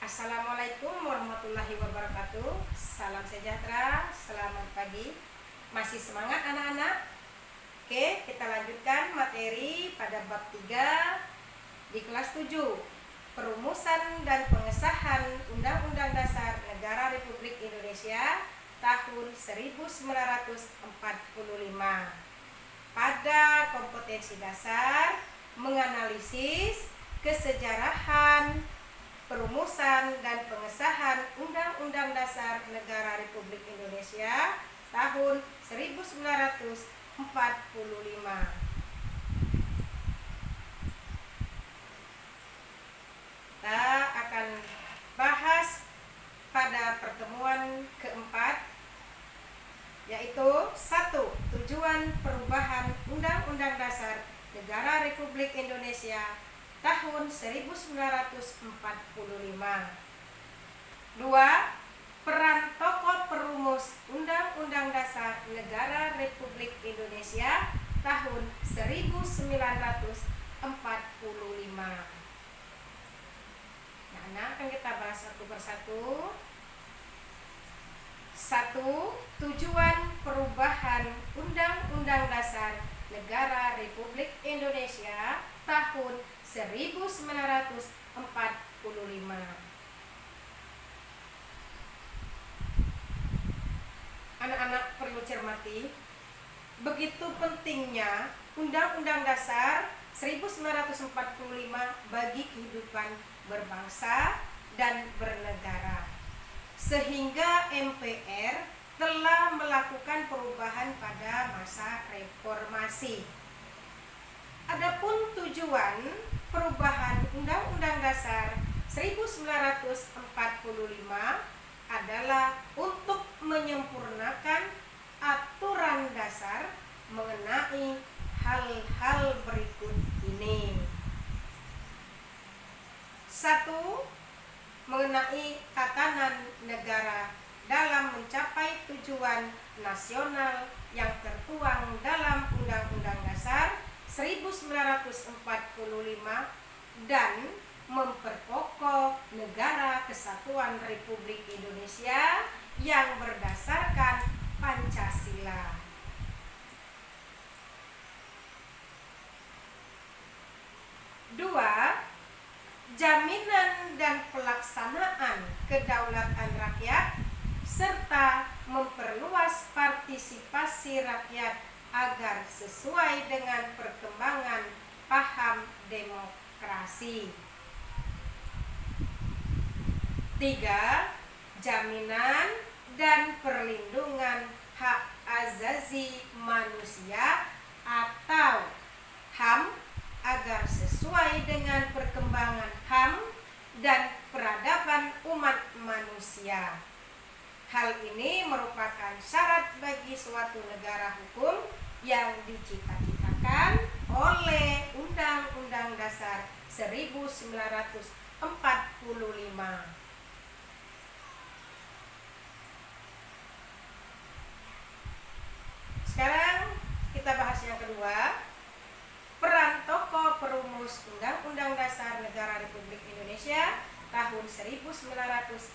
Assalamualaikum warahmatullahi wabarakatuh. Salam sejahtera, selamat pagi. Masih semangat anak-anak? Oke, kita lanjutkan materi pada bab 3 di kelas 7. Perumusan dan pengesahan Undang-Undang Dasar Negara Republik Indonesia tahun 1945. Pada kompetensi dasar menganalisis kesejarahan perumusan dan pengesahan Undang-Undang Dasar Negara Republik Indonesia tahun 1945. Kita akan bahas pada pertemuan keempat, yaitu 1. Tujuan perubahan Undang-Undang Dasar Negara Republik Indonesia tahun 1945. 2. Peran tokoh perumus Undang-Undang Dasar Negara Republik Indonesia tahun 1945. Nah, akan kita bahas satu persatu. 1. Tujuan perubahan Undang-Undang Dasar Negara Republik Indonesia tahun 1945. Anak-anak perlu cermati, begitu pentingnya Undang-Undang Dasar 1945 bagi kehidupan berbangsa dan bernegara, sehingga MPR telah melakukan perubahan pada masa reformasi. Adapun tujuan perubahan Undang-Undang Dasar 1945 adalah untuk menyempurnakan aturan dasar mengenai hal-hal berikut ini. 1. Mengenai tatanan negara dalam mencapai tujuan nasional yang tertuang dalam Undang-Undang Dasar 1945 dan memperkokoh negara kesatuan Republik Indonesia yang berdasarkan Pancasila. 2. Jaminan dan pelaksanaan kedaulatan rakyat serta memperluas partisipasi rakyat agar sesuai dengan perkembangan paham demokrasi. 3. Jaminan dan perlindungan hak asasi manusia atau HAM agar sesuai dengan perkembangan HAM dan peradaban umat manusia. Hal ini merupakan syarat bagi suatu negara hukum yang dicita-citakan oleh Undang-Undang Dasar 1945. Sekarang kita bahas yang kedua, peran tokoh perumus Undang-Undang Dasar Negara Republik Indonesia tahun 1945.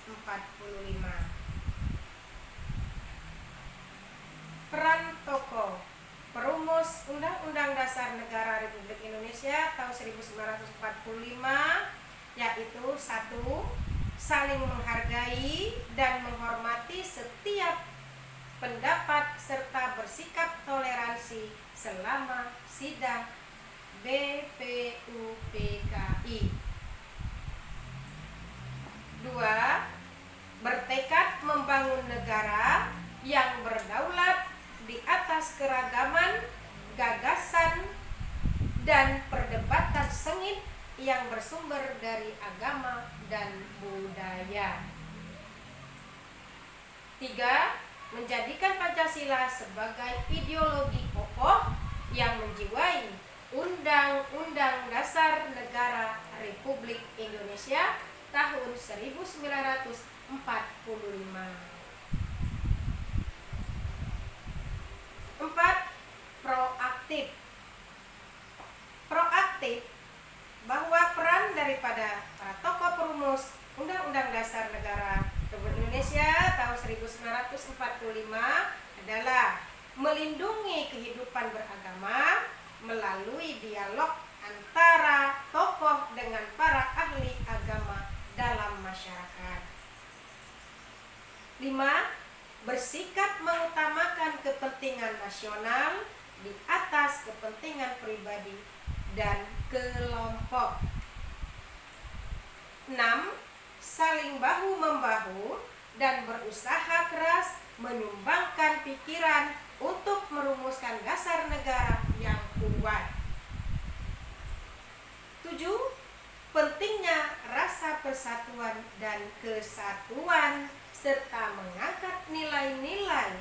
Peran tokoh perumus Undang-Undang Dasar Negara Republik Indonesia tahun 1945 yaitu 1. Saling menghargai dan menghormati setiap pendapat serta bersikap toleransi selama sidang BPUPKI. 2. Bertekad membangun negara yang berdaulat di atas keragaman gagasan dan perdebatan sengit yang bersumber dari agama dan budaya. 3. Menjadikan Pancasila sebagai ideologi kokoh yang menjiwai Undang-Undang Dasar Negara Republik Indonesia tahun 1945. 4. Proaktif bahwa peran daripada para tokoh perumus Undang-Undang adalah melindungi kehidupan beragama melalui dialog antara tokoh dengan para ahli agama dalam masyarakat. 5. Bersikap mengutamakan kepentingan nasional di atas kepentingan pribadi dan kelompok. 6. Saling bahu-membahu dan berusaha keras menyumbangkan pikiran untuk merumuskan dasar negara yang kuat. 7. Pentingnya rasa persatuan dan kesatuan serta mengangkat nilai-nilai